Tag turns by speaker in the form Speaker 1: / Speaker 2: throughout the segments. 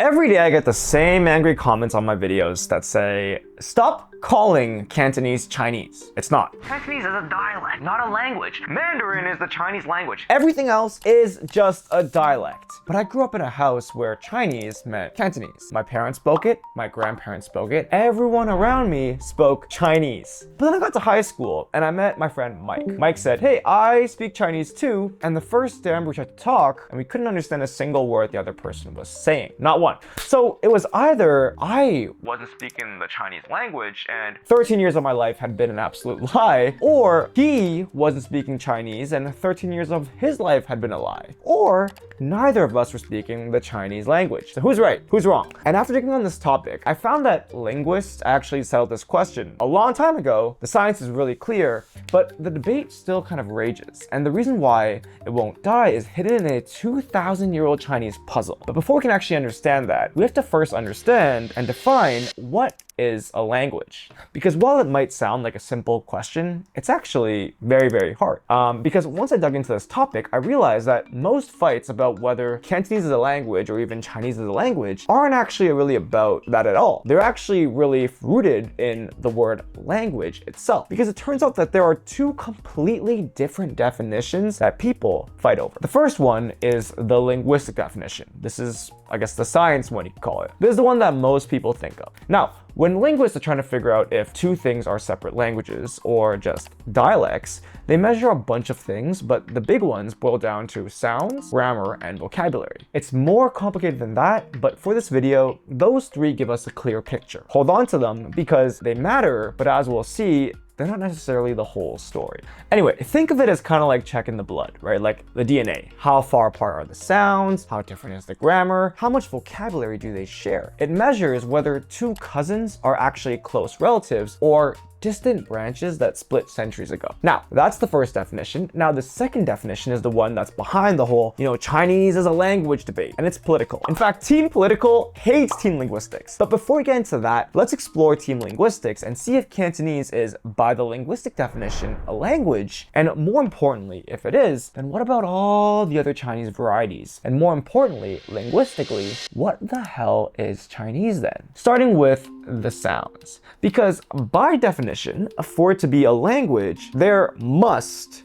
Speaker 1: Every day I get the same angry comments on my videos that say, stop calling Cantonese Chinese. It's not. Cantonese is a dialect, not a language. Mandarin is the Chinese language. Everything else is just a dialect. But I grew up in a house where Chinese meant Cantonese. My parents spoke it, my grandparents spoke it, everyone around me spoke Chinese. But then I got to high school and I met my friend Mike. Mike said, hey, I speak Chinese too. And the first day we tried to talk and we couldn't understand a single word the other person was saying. Not one. So it was either I wasn't speaking the Chinese language and 13 years of my life had been an absolute lie, or he wasn't speaking Chinese and 13 years of his life had been a lie, or neither of us were speaking the Chinese language. So who's right? Who's wrong? And after digging on this topic, I found that linguists actually settled this question a long time ago. The science is really clear, but the debate still kind of rages. And the reason why it won't die is hidden in a 2,000-year-old Chinese puzzle. But before we can actually understand that, we have to first understand and define what is a language. Because while it might sound like a simple question, it's actually very, very hard. Because once I dug into this topic, I realized that most fights about whether Cantonese is a language or even Chinese is a language aren't actually really about that at all. They're actually really rooted in the word language itself. Because it turns out that there are two completely different definitions that people fight over. The first one is the linguistic definition. This is, I guess, the science one, you could call it. This is the one that most people think of. Now, when linguists are trying to figure out if two things are separate languages or just dialects, they measure a bunch of things, but the big ones boil down to sounds, grammar, and vocabulary. It's more complicated than that, but for this video, those three give us a clear picture. Hold on to them because they matter, but as we'll see, they're not necessarily the whole story. Anyway, think of it as kind of like checking the blood, right? Like the DNA. How far apart are the sounds? How different is the grammar? How much vocabulary do they share? It measures whether two cousins are actually close relatives or distant branches that split centuries ago. Now, that's the first definition. Now, the second definition is the one that's behind the whole, Chinese as a language debate, and it's political. In fact, Team Political hates Team Linguistics. But before we get into that, let's explore Team Linguistics and see if Cantonese is, by the linguistic definition, a language. And more importantly, if it is, then what about all the other Chinese varieties? And more importantly, linguistically, what the hell is Chinese then? Starting with the sounds. Because by definition, for it to be a language, there must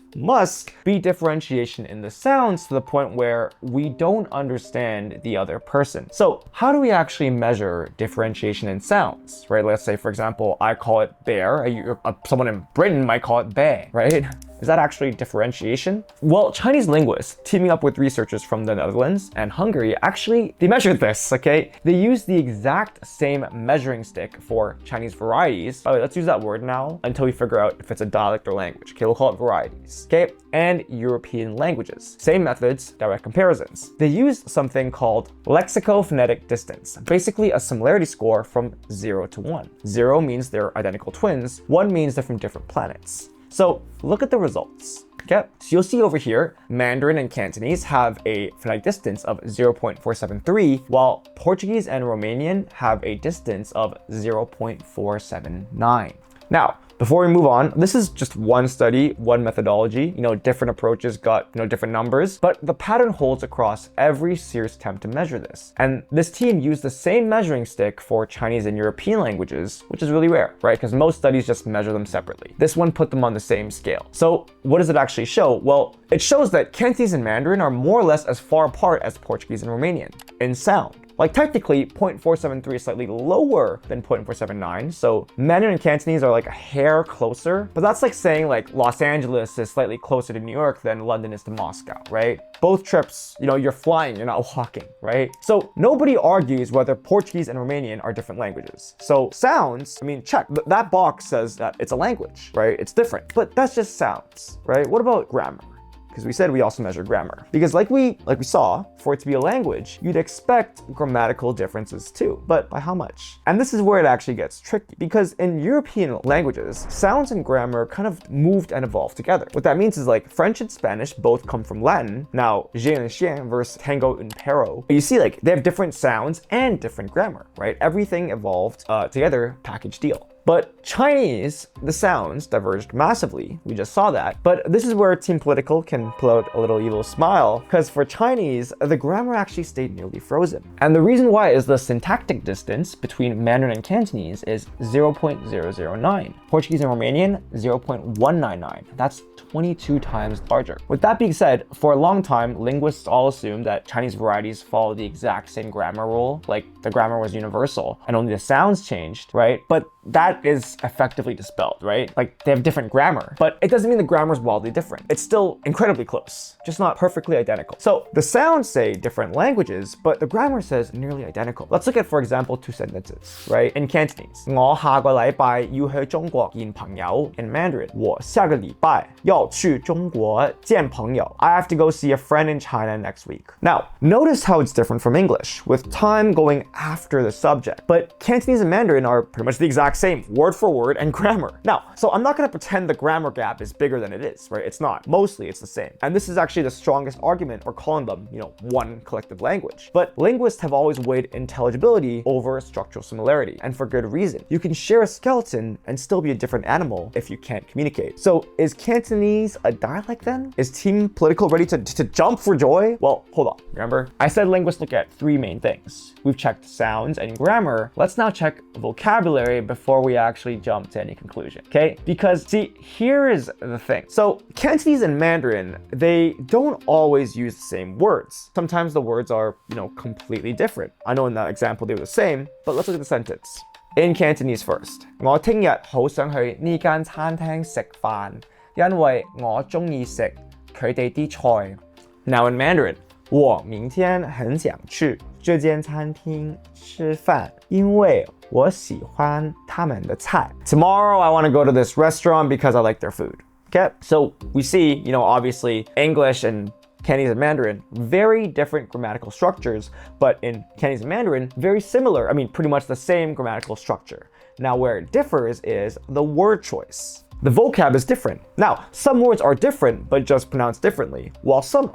Speaker 1: be differentiation in the sounds to the point where we don't understand the other person. So how do we actually measure differentiation in sounds, right? Let's say, for example, I call it bear, someone in Britain might call it bear, right? Is that actually differentiation? Well, Chinese linguists, teaming up with researchers from the Netherlands and Hungary, they measured this, okay? They used the exact same measuring stick for Chinese varieties. By the way, let's use that word now until we figure out if it's a dialect or language. Okay, we'll call it varieties, okay? And European languages. Same methods, direct comparisons. They used something called lexicophonetic distance, basically a similarity score from 0 to 1. 0 means they're identical twins, 1 means they're from different planets. So look at the results. Okay, so you'll see over here, Mandarin and Cantonese have a phonetic distance of 0.473, while Portuguese and Romanian have a distance of 0.479. Now, before we move on, this is just one study, one methodology. Different approaches got, different numbers, but the pattern holds across every serious attempt to measure this. And this team used the same measuring stick for Chinese and European languages, which is really rare, right? Because most studies just measure them separately. This one put them on the same scale. So what does it actually show? Well, it shows that Cantonese and Mandarin are more or less as far apart as Portuguese and Romanian in sound. Like technically 0.473 is slightly lower than 0.479. So Mandarin and Cantonese are like a hair closer, but that's like saying like Los Angeles is slightly closer to New York than London is to Moscow, right? Both trips, you're flying, you're not walking, right? So nobody argues whether Portuguese and Romanian are different languages. So sounds, check, that box says that it's a language, right? It's different, but that's just sounds, right? What about grammar? Because we said we also measure grammar. Because like we saw, for it to be a language, you'd expect grammatical differences too, but by how much? And this is where it actually gets tricky, because in European languages, sounds and grammar kind of moved and evolved together. What that means is like French and Spanish both come from Latin. Now, chien and chien versus tango and perro. You see, like they have different sounds and different grammar, right? Everything evolved together, package deal. But Chinese, the sounds diverged massively. We just saw that. But this is where Team Political can pull out a little evil smile, because for Chinese, the grammar actually stayed nearly frozen. And the reason why is the syntactic distance between Mandarin and Cantonese is 0.009. Portuguese and Romanian, 0.199. That's 22 times larger. With that being said, for a long time, linguists all assumed that Chinese varieties follow the exact same grammar rule, like the grammar was universal and only the sounds changed, right? But that is effectively dispelled, right? Like they have different grammar, but it doesn't mean the grammar is wildly different. It's still incredibly close, just not perfectly identical. So the sounds say different languages, but the grammar says nearly identical. Let's look at, for example, two sentences, right? In Cantonese, 我下個禮拜要去中國見朋友. In Mandarin, 我下個禮拜要去中國見朋友. I have to go see a friend in China next week. Now, notice how it's different from English, with time going after the subject. But Cantonese and Mandarin are pretty much the exact same, word for word and grammar. Now, so I'm not going to pretend the grammar gap is bigger than it is, right? It's not. Mostly it's the same. And this is actually the strongest argument for calling them, one collective language. But linguists have always weighed intelligibility over structural similarity, and for good reason. You can share a skeleton and still be a different animal if you can't communicate. So is Cantonese a dialect then? Is Team Political ready to jump for joy? Well, hold on. Remember? I said linguists look at three main things. We've checked sounds and grammar. Let's now check vocabulary before we actually jump to any conclusion, okay? Because see, here is the thing. So Cantonese and Mandarin, they don't always use the same words. Sometimes the words are, completely different. I know in that example they were the same, but let's look at the sentence. In Cantonese first, 我聽日好想去呢間餐廳食飯，因為我鍾意食佢哋啲菜. Now in Mandarin, 我明天很想去這間餐廳吃飯，因為我喜歡他們的菜. Tomorrow I want to go to this restaurant because I like their food. Okay, so we see, obviously English and Cantonese and Mandarin, very different grammatical structures, but in Cantonese and Mandarin, very similar. I mean, pretty much the same grammatical structure. Now, where it differs is the word choice. The vocab is different. Now, some words are different, but just pronounced differently, while some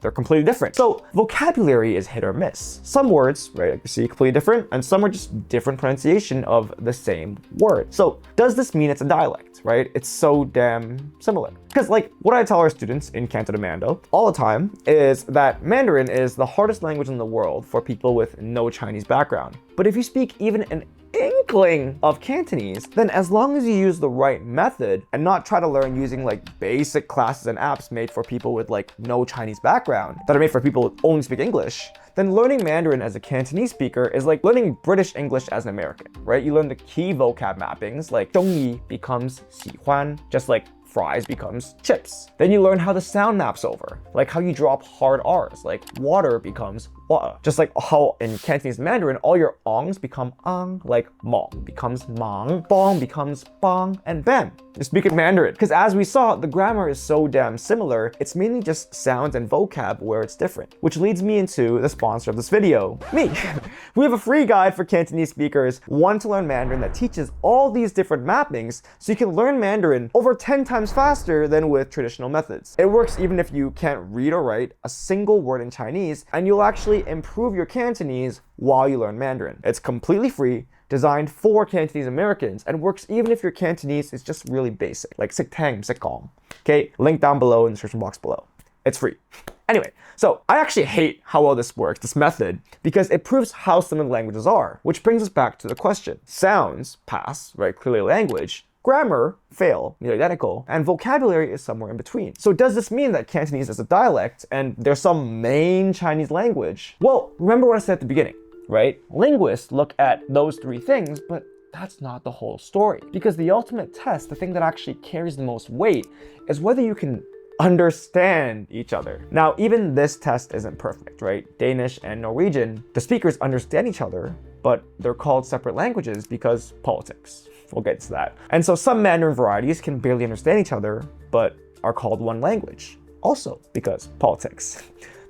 Speaker 1: they're completely different. So vocabulary is hit or miss. Some words, right, like you see, completely different, and some are just different pronunciation of the same word. So does this mean it's a dialect, right? It's so damn similar. Because what I tell our students in Canton and Mando all the time is that Mandarin is the hardest language in the world for people with no Chinese background. But if you speak even an inkling of Cantonese, then as long as you use the right method and not try to learn using basic classes and apps made for people with no Chinese background that are made for people who only speak English, then learning Mandarin as a Cantonese speaker is like learning British English as an American, right? You learn the key vocab mappings, like 中意 becomes 喜欢, just like fries becomes chips. Then you learn how the sound maps over, like how you drop hard R's, like water becomes wa. Just like how in Cantonese Mandarin, all your ongs become ang, like mong becomes mang, bong becomes bong, and bam, you speak in Mandarin. Because as we saw, the grammar is so damn similar, it's mainly just sounds and vocab where it's different. Which leads me into the sponsor of this video, me. We have a free guide for Cantonese speakers, want to learn Mandarin, that teaches all these different mappings so you can learn Mandarin over 10 times faster than with traditional methods. It works even if you can't read or write a single word in Chinese, and you'll actually improve your Cantonese while you learn Mandarin. It's completely free, designed for Cantonese Americans, and works even if your Cantonese is just really basic, like sik tang, sik gong. Okay, link down below in the description box below. It's free. Anyway, so I actually hate how well this works, this method, because it proves how similar languages are, which brings us back to the question. Sounds, pass, right, clearly language. Grammar, fail, nearly identical, and vocabulary is somewhere in between. So does this mean that Cantonese is a dialect and there's some main Chinese language? Well, remember what I said at the beginning, right? Linguists look at those three things, but that's not the whole story. Because the ultimate test, the thing that actually carries the most weight, is whether you can understand each other. Now, even this test isn't perfect, right? Danish and Norwegian, the speakers understand each other, but they're called separate languages because politics. We'll get to that. And so some Mandarin varieties can barely understand each other, but are called one language, also because politics.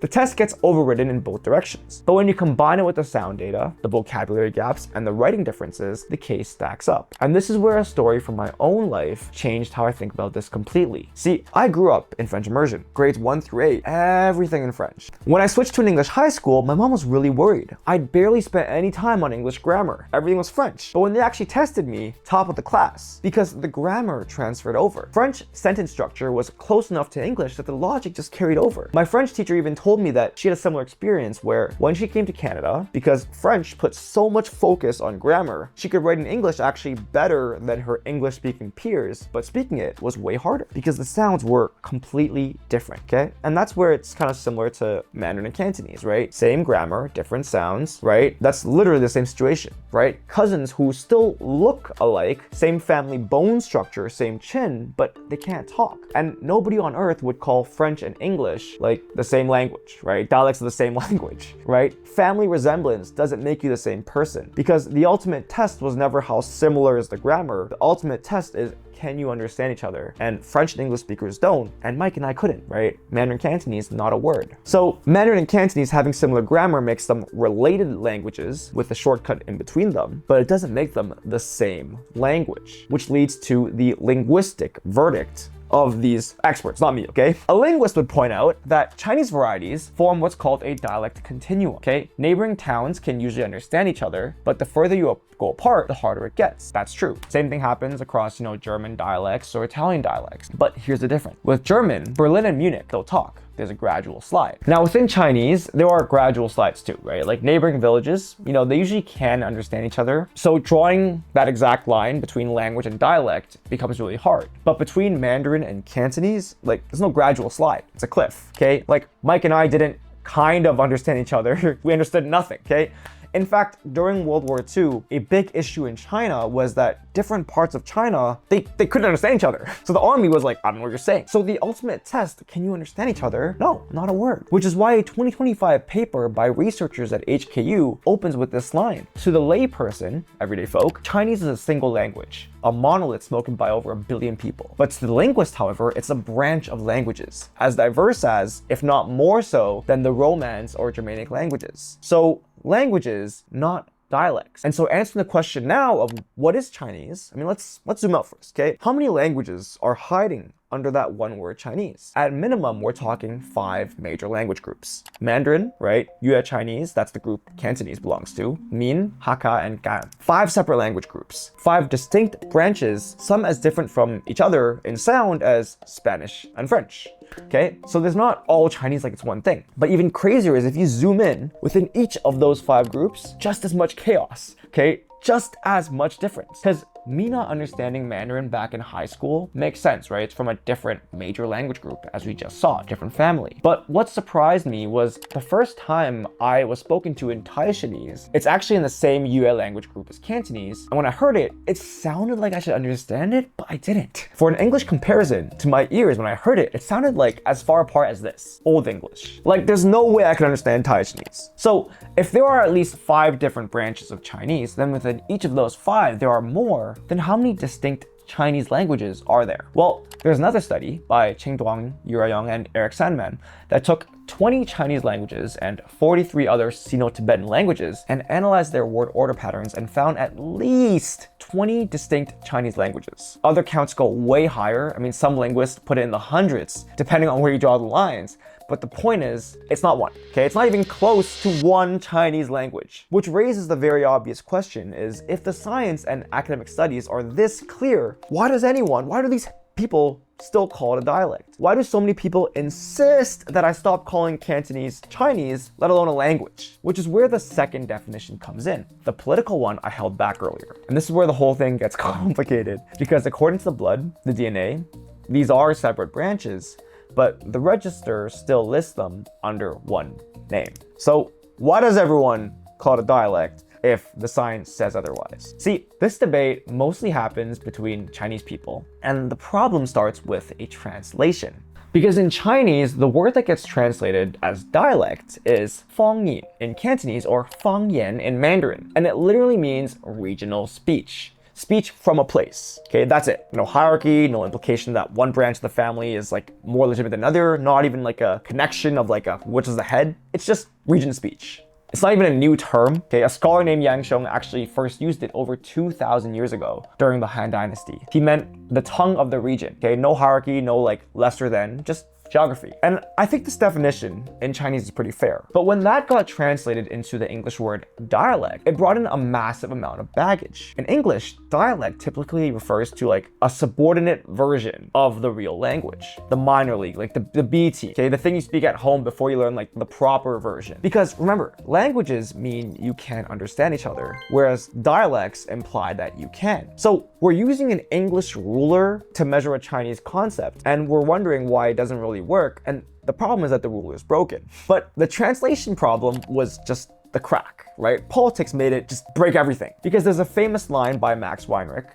Speaker 1: the test gets overridden in both directions. But when you combine it with the sound data, the vocabulary gaps, and the writing differences, the case stacks up. And this is where a story from my own life changed how I think about this completely. See, I grew up in French immersion, grades 1 through 8, everything in French. When I switched to an English high school, my mom was really worried. I'd barely spent any time on English grammar. Everything was French. But when they actually tested me, top of the class, because the grammar transferred over. French sentence structure was close enough to English that the logic just carried over. My French teacher even told me that she had a similar experience where when she came to Canada, because French put so much focus on grammar, she could write in English actually better than her English speaking peers, but speaking it was way harder because the sounds were completely different, okay? And that's where it's kind of similar to Mandarin and Cantonese, right? Same grammar, different sounds, right? That's literally the same situation, right? Cousins who still look alike, same family bone structure, same chin, but they can't talk. And nobody on earth would call French and English like the same language, right? Dialects of the same language, right? Family resemblance doesn't make you the same person because the ultimate test was never how similar is the grammar. The ultimate test is, can you understand each other? And French and English speakers don't, and Mike and I couldn't, right? Mandarin Cantonese, not a word. So Mandarin and Cantonese having similar grammar makes them related languages with a shortcut in between them, but it doesn't make them the same language, which leads to the linguistic verdict of these experts, not me, okay? A linguist would point out that Chinese varieties form what's called a dialect continuum, okay? Neighboring towns can usually understand each other, but the further you go apart, the harder it gets. That's true. Same thing happens across, German dialects or Italian dialects. But here's the difference. With German, Berlin and Munich, they'll talk. There's a gradual slide. Now within Chinese, there are gradual slides too, right? Like neighboring villages, they usually can understand each other. So drawing that exact line between language and dialect becomes really hard. But between Mandarin and Cantonese, there's no gradual slide. It's a cliff, okay? Like Mike and I didn't kind of understand each other. We understood nothing, okay? In fact, during World War II, a big issue in China was that different parts of China, they couldn't understand each other. So the army was like, I don't know what you're saying. So the ultimate test, can you understand each other? No, not a word. Which is why a 2025 paper by researchers at HKU opens with this line. To the layperson, everyday folk, Chinese is a single language, a monolith spoken by over 1 billion people. But to the linguist, however, it's a branch of languages, as diverse as, if not more so, than the Romance or Germanic languages. So languages, not dialects. And so answering the question now of what is Chinese, let's zoom out first, okay? How many languages are hiding under that one word Chinese? At minimum, we're talking 5 major language groups. Mandarin, right? Yue Chinese, that's the group Cantonese belongs to. Min, Hakka, and Gan. 5 separate language groups. 5 distinct branches, some as different from each other in sound as Spanish and French. Okay, so there's not all Chinese like it's one thing. But even crazier is if you zoom in, within each of those 5 groups, just as much chaos, okay? Just as much difference. Because me not understanding Mandarin back in high school makes sense, right? It's from a different major language group, as we just saw, different family. But what surprised me was the first time I was spoken to in Taishanese, it's actually in the same Yue language group as Cantonese. And when I heard it, it sounded like I should understand it, but I didn't. For an English comparison, to my ears, when I heard it, it sounded like as far apart as this, Old English. Like there's no way I could understand Taishanese. So if there are at least 5 different branches of Chinese, then within each of those 5, there are more, then how many distinct Chinese languages are there? Well, there's another study by Qing Duang, Yurayong, and Eric Sandman that took 20 Chinese languages and 43 other Sino-Tibetan languages and analyzed their word order patterns and found at least 20 distinct Chinese languages. Other counts go way higher. Some linguists put it in the hundreds, depending on where you draw the lines. But the point is, it's not one, okay? It's not even close to one Chinese language. Which raises the very obvious question is, if the science and academic studies are this clear, why do these people still call it a dialect? Why do so many people insist that I stop calling Cantonese Chinese, let alone a language? Which is where the second definition comes in. The political one I held back earlier. And this is where the whole thing gets complicated, because according to the blood, the DNA, these are separate branches, but the register still lists them under one name. So why does everyone call it a dialect if the science says otherwise? See, this debate mostly happens between Chinese people, and the problem starts with a translation. Because in Chinese, the word that gets translated as dialect is fangyi in Cantonese or fangyan in Mandarin, and it literally means regional speech. speech from a place. Okay, that's it. No hierarchy, no implication that one branch of the family is like more legitimate than another, not even like a connection of like which is the head. It's just region speech. It's not even a new term. Okay, a scholar named Yang Sheng actually first used it over 2,000 years ago during the Han Dynasty. He meant the tongue of the region. Okay, no hierarchy, no like lesser than, just geography. And I think this definition in Chinese is pretty fair. But when that got translated into the English word dialect, it brought in a massive amount of baggage. In English, dialect typically refers to like a subordinate version of the real language, the minor league, like the B team, okay, the thing you speak at home before you learn like the proper version. Because remember, languages mean you can't understand each other, whereas dialects imply that you can. So we're using an English ruler to measure a Chinese concept, and we're wondering why it doesn't really work, and the problem is that the ruler is broken. But the translation problem was just the crack, right? Politics made it just break everything. Because there's a famous line by Max Weinrich,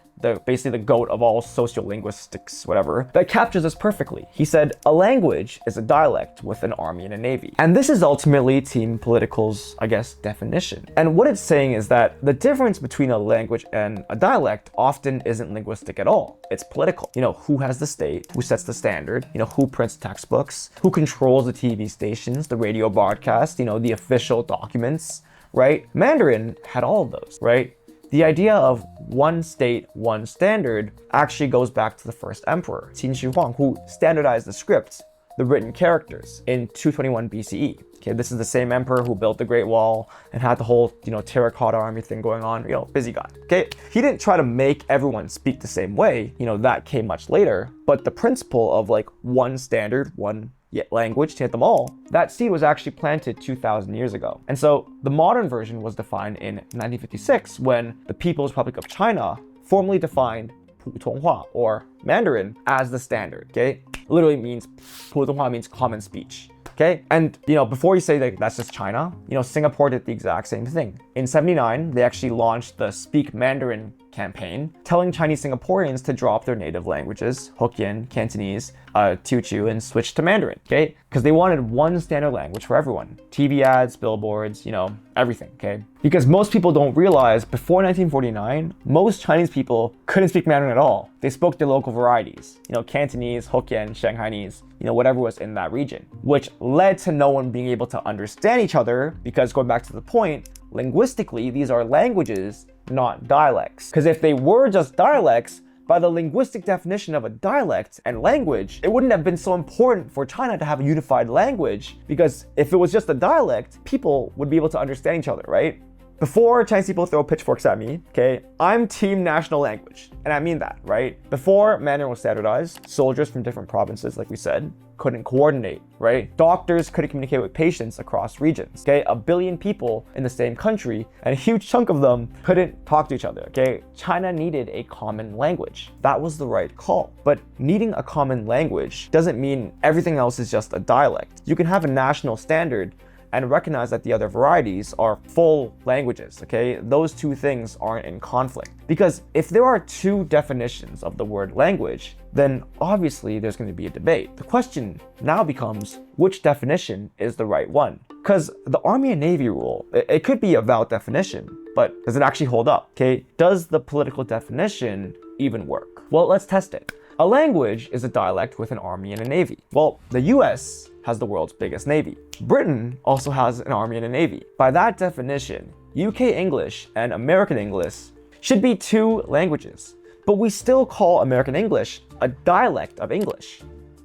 Speaker 1: basically the goat of all sociolinguistics, whatever, that captures this perfectly. He said, a language is a dialect with an army and a navy. And this is ultimately Team Political's, I guess, definition. And what it's saying is that the difference between a language and a dialect often isn't linguistic at all. It's political. You know, who has the state, who sets the standard, you know, who prints textbooks, who controls the TV stations, the radio broadcast, you know, the official documents, right? Mandarin had all of those, right? The idea of one state, one standard actually goes back to the first emperor, Qin Shi Huang, who standardized the script, the written characters, in 221 BCE. Okay, this is the same emperor who built the Great Wall and had the whole, you know, terracotta army thing going on, you know, busy guy. Okay, he didn't try to make everyone speak the same way, you know, that came much later, but the principle of like one standard, one language to hit them all, that seed was actually planted 2,000 years ago. And so the modern version was defined in 1956 when the People's Republic of China formally defined 普通话 or Mandarin as the standard, okay? Literally means, 普通话means common speech. Okay, and you know, before you say that that's just China, you know, Singapore did the exact same thing. In '79, they actually launched the Speak Mandarin campaign, telling Chinese Singaporeans to drop their native languages, Hokkien, Cantonese, Teochew, and switch to Mandarin, okay? Because they wanted one standard language for everyone. TV ads, billboards, you know, everything, okay? Because most people don't realize before 1949, most Chinese people couldn't speak Mandarin at all. They spoke their local varieties, you know, Cantonese, Hokkien, Shanghainese, you know, whatever was in that region, which led to no one being able to understand each other because, going back to the point, linguistically, these are languages, not dialects. Because if they were just dialects, by the linguistic definition of a dialect and language, it wouldn't have been so important for China to have a unified language, because if it was just a dialect, people would be able to understand each other, right? Before Chinese people throw pitchforks at me, okay, I'm team national language, and I mean that, right? Before Mandarin was standardized, soldiers from different provinces, like we said, couldn't coordinate, right? Doctors couldn't communicate with patients across regions, okay? 1 billion people in the same country, and a huge chunk of them couldn't talk to each other, okay? China needed a common language. That was the right call. But needing a common language doesn't mean everything else is just a dialect. You can have a national standard and recognize that the other varieties are full languages, okay? Those two things aren't in conflict. Because if there are two definitions of the word language, then obviously there's going to be a debate. The question now becomes, which definition is the right one? Because the Army and Navy rule, it could be a valid definition, but does it actually hold up, okay? Does the political definition even work? Well, let's test it. A language is a dialect with an army and a navy. Well, the US has the world's biggest navy. Britain also has an army and a navy. By that definition, UK English and American English should be two languages, but we still call American English a dialect of English.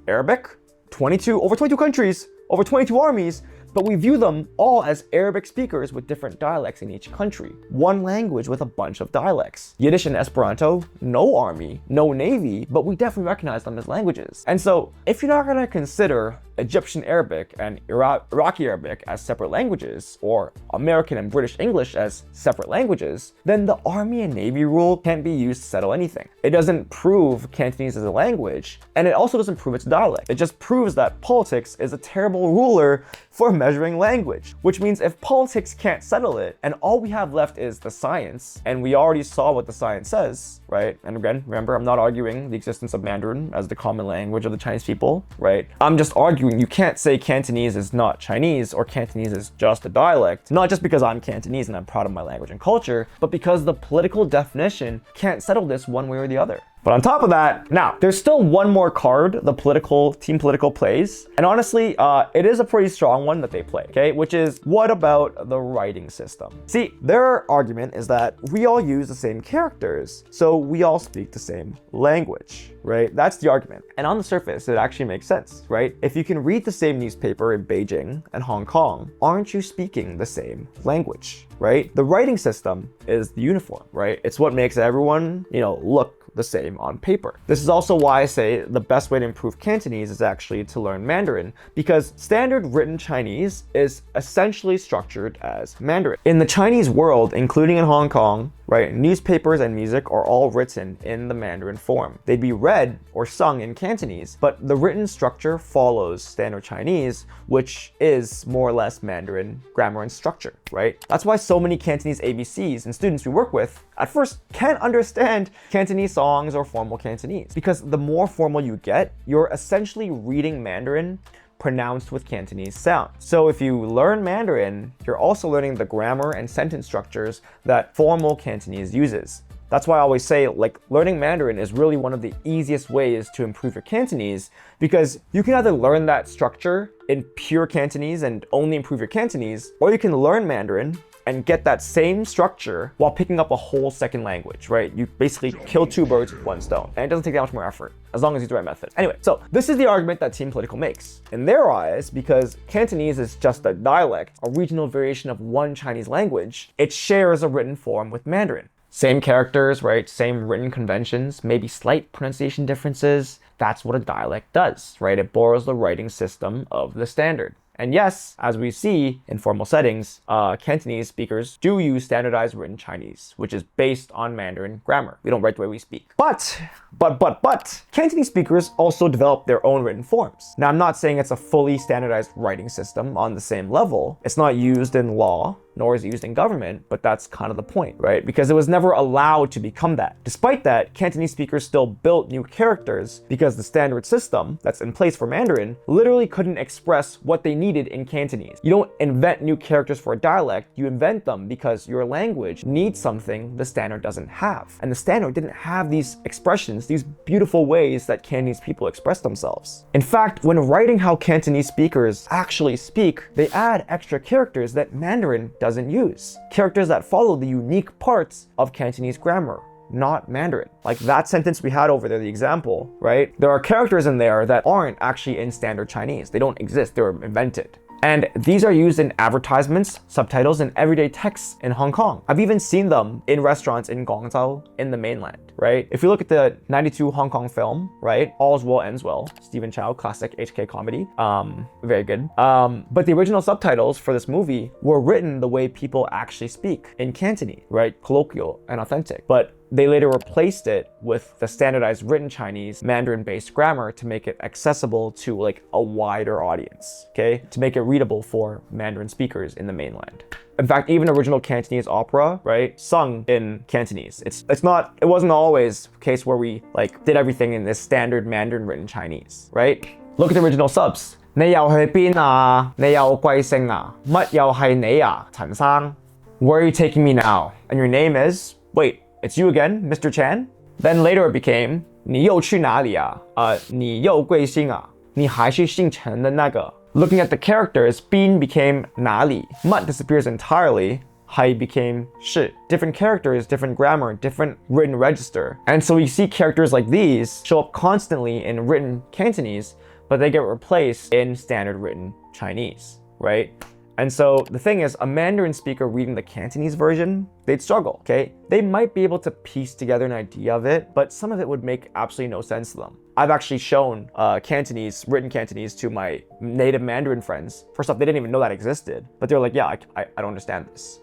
Speaker 1: Arabic, over 22 countries, over 22 armies, but we view them all as Arabic speakers with different dialects in each country. One language with a bunch of dialects. Yiddish and Esperanto, no army, no navy, but we definitely recognize them as languages. And so, if you're not gonna consider Egyptian Arabic and Iraqi Arabic as separate languages, or American and British English as separate languages, then the Army and Navy rule can't be used to settle anything. It doesn't prove Cantonese as a language, and it also doesn't prove it's a dialect. It just proves that politics is a terrible ruler for measuring language, which means if politics can't settle it and all we have left is the science, and we already saw what the science says, right? And again, remember, I'm not arguing the existence of Mandarin as the common language of the Chinese people, right? I'm just arguing you can't say Cantonese is not Chinese or Cantonese is just a dialect, not just because I'm Cantonese and I'm proud of my language and culture, but because the political definition can't settle this one way or the other. But on top of that, now, there's still one more card the Team Political plays. And honestly, it is a pretty strong one that they play, okay? Which is, what about the writing system? See, their argument is that we all use the same characters, so we all speak the same language, right? That's the argument. And on the surface, it actually makes sense, right? If you can read the same newspaper in Beijing and Hong Kong, aren't you speaking the same language, right? The writing system is the uniform, right? It's what makes everyone, look the same on paper. This is also why I say the best way to improve Cantonese is actually to learn Mandarin, because standard written Chinese is essentially structured as Mandarin. In the Chinese world, including in Hong Kong, right, newspapers and music are all written in the Mandarin form. They'd be read or sung in Cantonese, but the written structure follows standard Chinese, which is more or less Mandarin grammar and structure, right? That's why so many Cantonese ABCs and students we work with at first can't understand Cantonese songs or formal Cantonese, because the more formal you get, you're essentially reading Mandarin pronounced with Cantonese sound. So if you learn Mandarin, you're also learning the grammar and sentence structures that formal Cantonese uses. That's why I always say, learning Mandarin is really one of the easiest ways to improve your Cantonese, because you can either learn that structure in pure Cantonese and only improve your Cantonese, or you can learn Mandarin and get that same structure while picking up a whole second language, right? You basically kill two birds with one stone, and it doesn't take that much more effort, as long as you use the right method. Anyway, so this is the argument that Team Political makes. In their eyes, because Cantonese is just a dialect, a regional variation of one Chinese language, it shares a written form with Mandarin. Same characters, right? Same written conventions, maybe slight pronunciation differences. That's what a dialect does, right? It borrows the writing system of the standard. And yes, as we see in formal settings, Cantonese speakers do use standardized written Chinese, which is based on Mandarin grammar. We don't write the way we speak. But, Cantonese speakers also develop their own written forms. Now, I'm not saying it's a fully standardized writing system on the same level. It's not used in law, nor is it used in government, but that's kind of the point, right? Because it was never allowed to become that. Despite that, Cantonese speakers still built new characters because the standard system that's in place for Mandarin literally couldn't express what they needed in Cantonese. You don't invent new characters for a dialect, you invent them because your language needs something the standard doesn't have. And the standard didn't have these expressions, these beautiful ways that Cantonese people express themselves. In fact, when writing how Cantonese speakers actually speak, they add extra characters that Mandarin doesn't use. Characters that follow the unique parts of Cantonese grammar, not Mandarin. Like that sentence we had over there, the example, right? There are characters in there that aren't actually in standard Chinese. They don't exist, they were invented. And these are used in advertisements, subtitles, and everyday texts in Hong Kong. I've even seen them in restaurants in Guangzhou in the mainland, right? If you look at the 92 Hong Kong film, right? All's Well Ends Well, Stephen Chow, classic HK comedy, very good. But the original subtitles for this movie were written the way people actually speak in Cantonese, right? Colloquial and authentic. But they later replaced it with the standardized written Chinese Mandarin-based grammar to make it accessible to like a wider audience, okay? To make it readable for Mandarin speakers in the mainland. In fact, even original Cantonese opera, right, sung in Cantonese. It wasn't always a case where we like did everything in this standard Mandarin written Chinese, right? Look at the original subs. 你又去邊啊? 你又貴姓啊? 乜又係你啊? 陳生? Where are you taking me now? And your name is? Wait, it's you again, Mr. Chan? Then later it became 你又去哪里啊? 你又貴姓啊? 你還是姓陳的那個? Looking at the characters, 邊 became 哪里, 乜 disappears entirely, 係 became 是. Different characters, different grammar, different written register. And so we see characters like these show up constantly in written Cantonese, but they get replaced in standard written Chinese, right? And so the thing is, a Mandarin speaker reading the Cantonese version, they'd struggle, okay? They might be able to piece together an idea of it, but some of it would make absolutely no sense to them. I've actually shown Cantonese, written Cantonese to my native Mandarin friends. First off, they didn't even know that existed, but they're like, yeah, I don't understand this.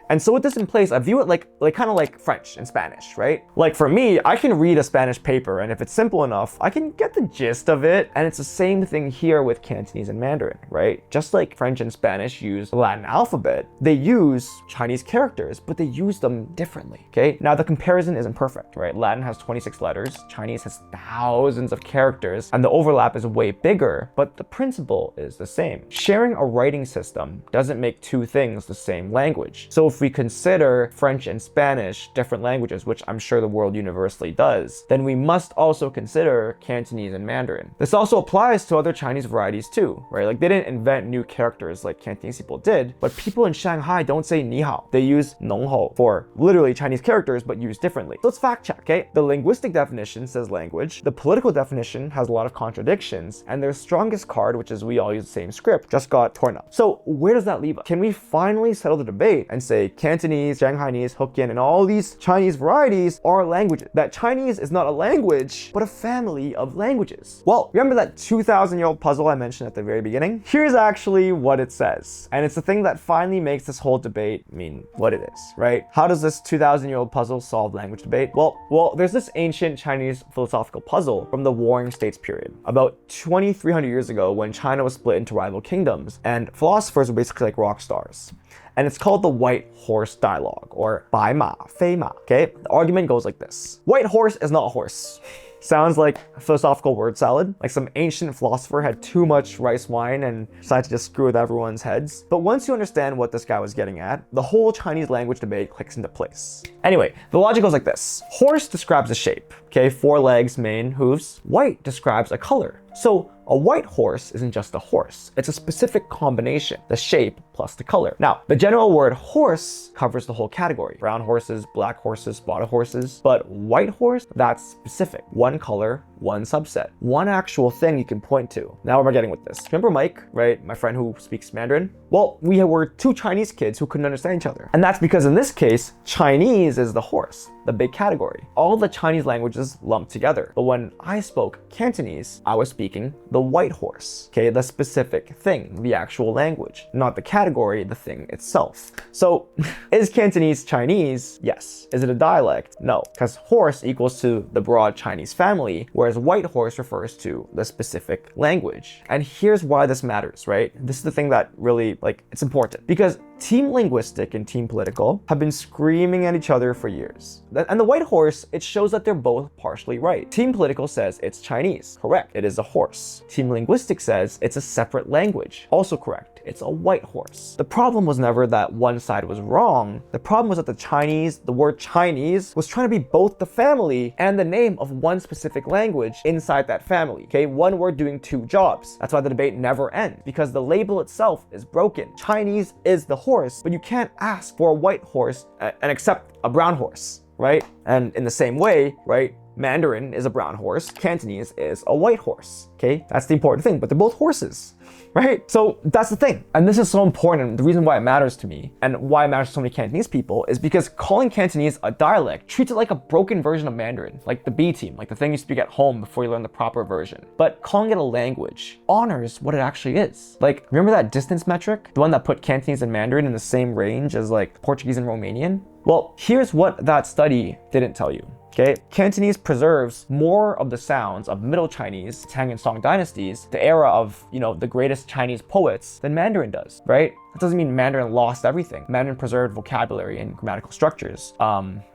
Speaker 1: And so with this in place, I view it like kind of like French and Spanish, right? Like for me, I can read a Spanish paper, and if it's simple enough, I can get the gist of it. And it's the same thing here with Cantonese and Mandarin, right? Just like French and Spanish use the Latin alphabet, they use Chinese characters, but they use them differently, okay? Now the comparison isn't perfect, right? Latin has 26 letters, Chinese has thousands of characters, and the overlap is way bigger, but the principle is the same. Sharing a writing system doesn't make two things the same language. So if we consider French and Spanish different languages, which I'm sure the world universally does, then we must also consider Cantonese and Mandarin. This also applies to other Chinese varieties too, right? Like they didn't invent new characters like Cantonese people did, but people in Shanghai don't say ni hao. They use nong hou for literally Chinese characters, but used differently. So let's fact check, okay? The linguistic definition says language. The political definition has a lot of contradictions, and their strongest card, which is we all use the same script, just got torn up. So where does that leave us? Can we finally settle the debate and say Cantonese, Shanghainese, Hokkien, and all these Chinese varieties are languages? That Chinese is not a language, but a family of languages. Well, remember that 2,000-year-old puzzle I mentioned at the very beginning? Here's actually what it says. And it's the thing that finally makes this whole debate mean what it is, right? How does this 2,000-year-old puzzle solve language debate? Well, there's this ancient Chinese philosophical puzzle from the Warring States period, about 2,300 years ago when China was split into rival kingdoms, and philosophers were basically like rock stars. And it's called the White Horse Dialogue, or Bai Ma, Fei Ma, okay? The argument goes like this. White horse is not a horse. Sounds like a philosophical word salad, like some ancient philosopher had too much rice wine and decided to just screw with everyone's heads. But once you understand what this guy was getting at, the whole Chinese language debate clicks into place. Anyway, the logic goes like this. Horse describes a shape, okay? 4 legs, mane, hooves. White describes a color. So a white horse isn't just a horse. It's a specific combination, the shape plus the color. Now, the general word horse covers the whole category. Brown horses, black horses, spotted horses. But white horse, that's specific. One color, one subset. One actual thing you can point to. Now where am I getting with this? Remember Mike, right? My friend who speaks Mandarin? Well, we were 2 Chinese kids who couldn't understand each other. And that's because in this case, Chinese is the horse, the big category. All the Chinese languages lumped together. But when I spoke Cantonese, I was speaking the white horse, okay? The specific thing, the actual language, not the category, the thing itself. So is Cantonese Chinese? Yes. Is it a dialect? No, because horse equals to the broad Chinese family, whereas white horse refers to the specific language. And here's why this matters, right? This is the thing that really, it's important. Because Team Linguistic and Team Political have been screaming at each other for years. And the white horse, it shows that they're both partially right. Team Political says it's Chinese. Correct. It is a horse. Team Linguistic says it's a separate language. Also correct. It's a white horse. The problem was never that one side was wrong. The problem was that the word Chinese was trying to be both the family and the name of one specific language inside that family. Okay, one word doing 2 jobs. That's why the debate never ends, because the label itself is broken. Chinese is the horse, but you can't ask for a white horse and accept a brown horse, right? And in the same way, right? Mandarin is a brown horse, Cantonese is a white horse, okay? That's the important thing, but they're both horses, right? So that's the thing. And this is so important. The reason why it matters to me and why it matters to so many Cantonese people is because calling Cantonese a dialect treats it like a broken version of Mandarin, like the B team, like the thing you speak at home before you learn the proper version. But calling it a language honors what it actually is. Like, remember that distance metric? The one that put Cantonese and Mandarin in the same range as like Portuguese and Romanian? Well, here's what that study didn't tell you. Okay, Cantonese preserves more of the sounds of Middle Chinese, Tang and Song dynasties, the era of, the greatest Chinese poets, than Mandarin does, right? That doesn't mean Mandarin lost everything. Mandarin preserved vocabulary and grammatical structures,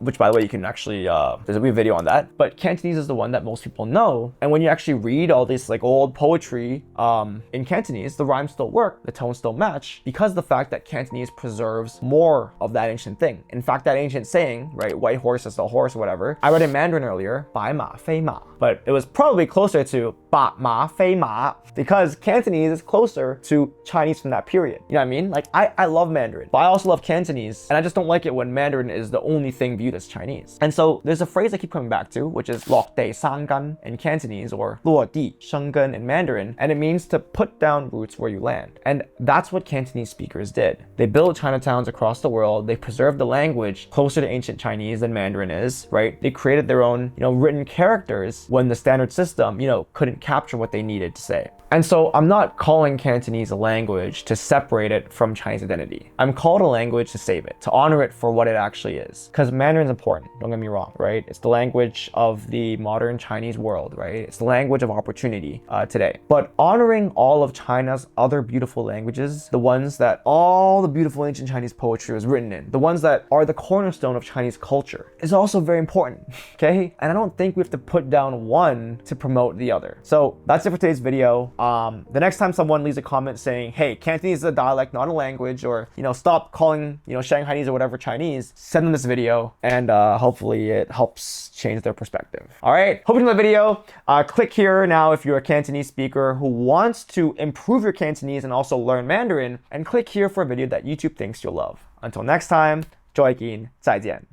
Speaker 1: which by the way, you can actually, there's a video on that. But Cantonese is the one that most people know. And when you actually read all this old poetry in Cantonese, the rhymes still work, the tones still match, because of the fact that Cantonese preserves more of that ancient thing. In fact, that ancient saying, right, white horse is the horse or whatever, I read in Mandarin earlier, Bai Ma, Fei Ma. But it was probably closer to Ba Ma, Fei Ma, because Cantonese is closer to Chinese from that period. You know what I mean? I love Mandarin, but I also love Cantonese, and I just don't like it when Mandarin is the only thing viewed as Chinese. And so there's a phrase I keep coming back to, which is 落地生根 in Cantonese, or 落地生根 in Mandarin, and it means to put down roots where you land. And that's what Cantonese speakers did. They built Chinatowns across the world, they preserved the language closer to ancient Chinese than Mandarin is, right? They created their own, written characters when the standard system, couldn't capture what they needed to say. And so I'm not calling Cantonese a language to separate it from Chinese identity. I'm called a language to save it, to honor it for what it actually is. Because Mandarin is important, don't get me wrong, right? It's the language of the modern Chinese world, right? It's the language of opportunity today. But honoring all of China's other beautiful languages, the ones that all the beautiful ancient Chinese poetry was written in, the ones that are the cornerstone of Chinese culture, is also very important, okay? And I don't think we have to put down one to promote the other. So that's it for today's video. The next time someone leaves a comment saying, hey, Cantonese is a dialect, not a language, or, stop calling, Shanghainese or whatever Chinese, send them this video and hopefully it helps change their perspective. All right, hope you enjoyed the video. Click here now if you're a Cantonese speaker who wants to improve your Cantonese and also learn Mandarin, and click here for a video that YouTube thinks you'll love. Until next time, 周爱金，再见。